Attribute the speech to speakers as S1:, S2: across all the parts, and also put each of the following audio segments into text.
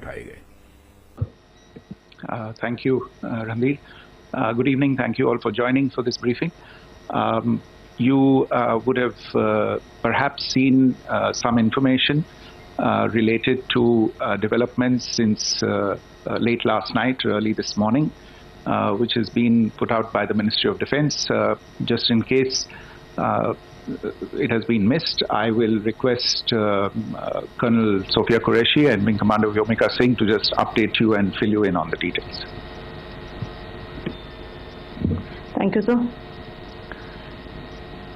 S1: उठाए गए।
S2: Thank you, Ranveer. Good evening. Thank you all for joining for this briefing. You would have perhaps seen some information related to developments since late last night, early this morning, which has been put out by the Ministry of Defence. Just in case it has been missed, I will request Colonel Sophia Qureshi and Wing Commander Vyomika Singh to just update you and fill you in on the details.
S3: Thank you, sir.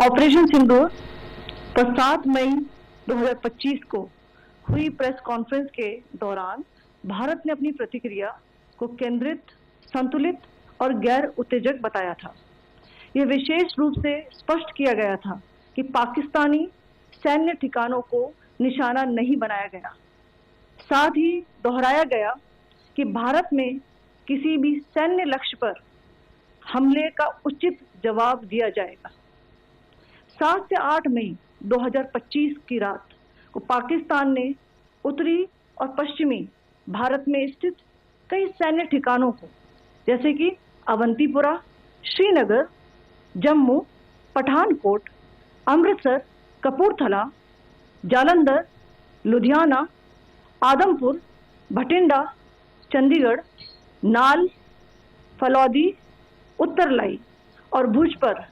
S3: Operation Sindoor पर 7 मई 2025 को हुई press conference के दौरान भारत ने अपनी प्रतिक्रिया को केंद्रित, संतुलित और गैर उत्तेजक बताया था। यह विशेष रूप से स्पष्ट किया गया था कि पाकिस्तानी सैन्य ठिकानों को निशाना नहीं बनाया गया। साथ ही दोहराया गया कि भारत में किसी भी सैन्य लक्ष्य पर हमले का उचित जवाब दिया जाएगा। 7 से 8 मई 2025 की रात को पाकिस्तान ने उत्तरी और पश्चिमी भारत में स्थित कई सैन्य ठिकानों को, जैसे कि अवंतीपुरा, श्रीनगर, जम्मू, पठानकोट, अमृतसर, कपूरथला, जालंधर, लुधियाना, आदमपुर, भटिंडा, चंडीगढ़, नाल, फलौदी, उत्तरलाई और भुज पर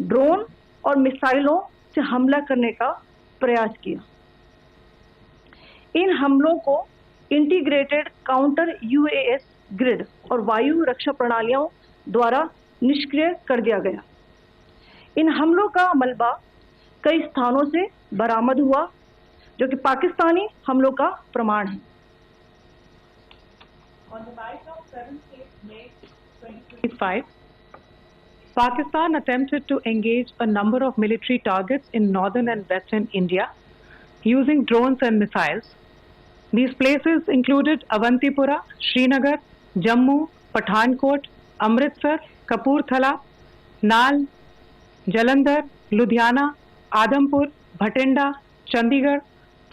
S3: ड्रोन और मिसाइलों से हमला करने का प्रयास किया। इन हमलों को इंटीग्रेटेड काउंटर यूएस ग्रिड और वायु रक्षा प्रणालियों द्वारा निष्क्रिय कर दिया गया। इन हमलों का मलबा कई स्थानों से बरामद हुआ, जो कि पाकिस्तानी हमलों का प्रमाण है। On the night of 7th May 2025, Pakistan attempted to engage a number of military targets in northern and western India using drones and missiles. These places included Avantipura, Srinagar, Jammu, Pathankot, Amritsar, Kapurthala, Nal, Jalandhar, Ludhiana, Adampur, Bhatinda, Chandigarh,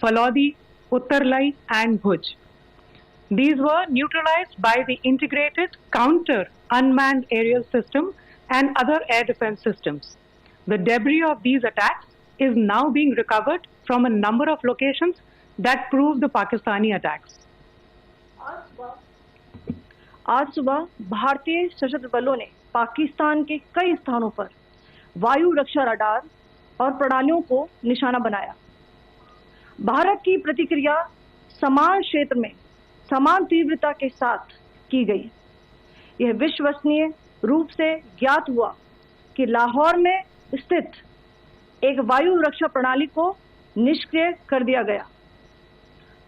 S3: Falodi, Uttarlai and Bhuj. These were neutralized by the integrated counter unmanned aerial system and other air defense systems. The debris of these attacks is now being recovered from a number of locations that prove the Pakistani attacks. आज सुबह भारतीय सशस्त्र बलों ने पाकिस्तान के कई स्थानों पर वायु रक्षा रडार और प्रणालियों को निशाना बनाया। भारत की प्रतिक्रिया समान क्षेत्र में समान तीव्रता के साथ की गई। यह विश्वसनीय रूप से ज्ञात हुआ कि लाहौर में स्थित एक वायु रक्षा प्रणाली को निष्क्रिय कर दिया गया।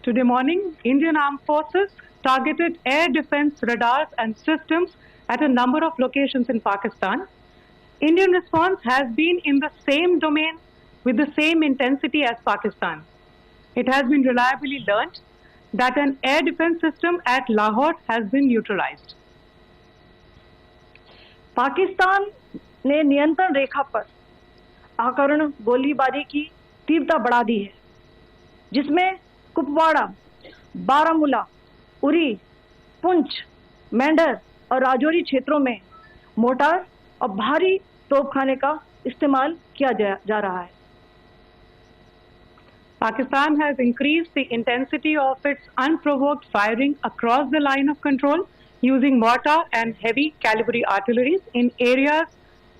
S3: Today morning, Indian Armed Forces targeted air defense radars and systems at a number of locations in Pakistan. Indian response has been in the same domain with the same intensity as Pakistan. It has been reliably learnt that an air defense system at Lahore has been neutralized. Pakistan ने नियंत्रण रेखा पर आकरण गोलीबारी की तीव्रता बढ़ा दी है, जिसमें कुपवाड़ा, बारामूला, उरी, पुंछ, मेंढर और राजौरी क्षेत्रों में मोर्टार और भारी तोपखाने का इस्तेमाल किया जा रहा है। Pakistan has increased the intensity of its unprovoked firing across the line of control using mortar and heavy calibre artillery in areas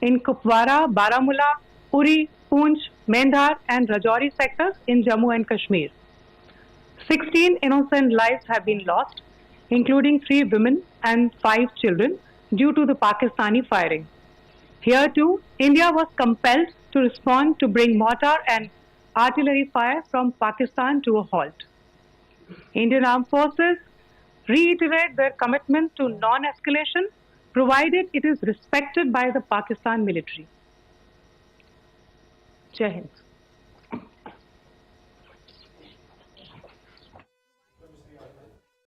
S3: in Kupwara, Baramulla, Uri, Poonch, Mendhar and Rajouri sectors in Jammu and Kashmir. 16 innocent lives have been lost, including 3 women and 5 children, due to the Pakistani firing. Here too, India was compelled to respond to bring mortar and artillery fire from Pakistan to a halt. Indian Armed Forces reiterate their commitment to non-escalation, provided it is respected by the Pakistan military. Jai Hind.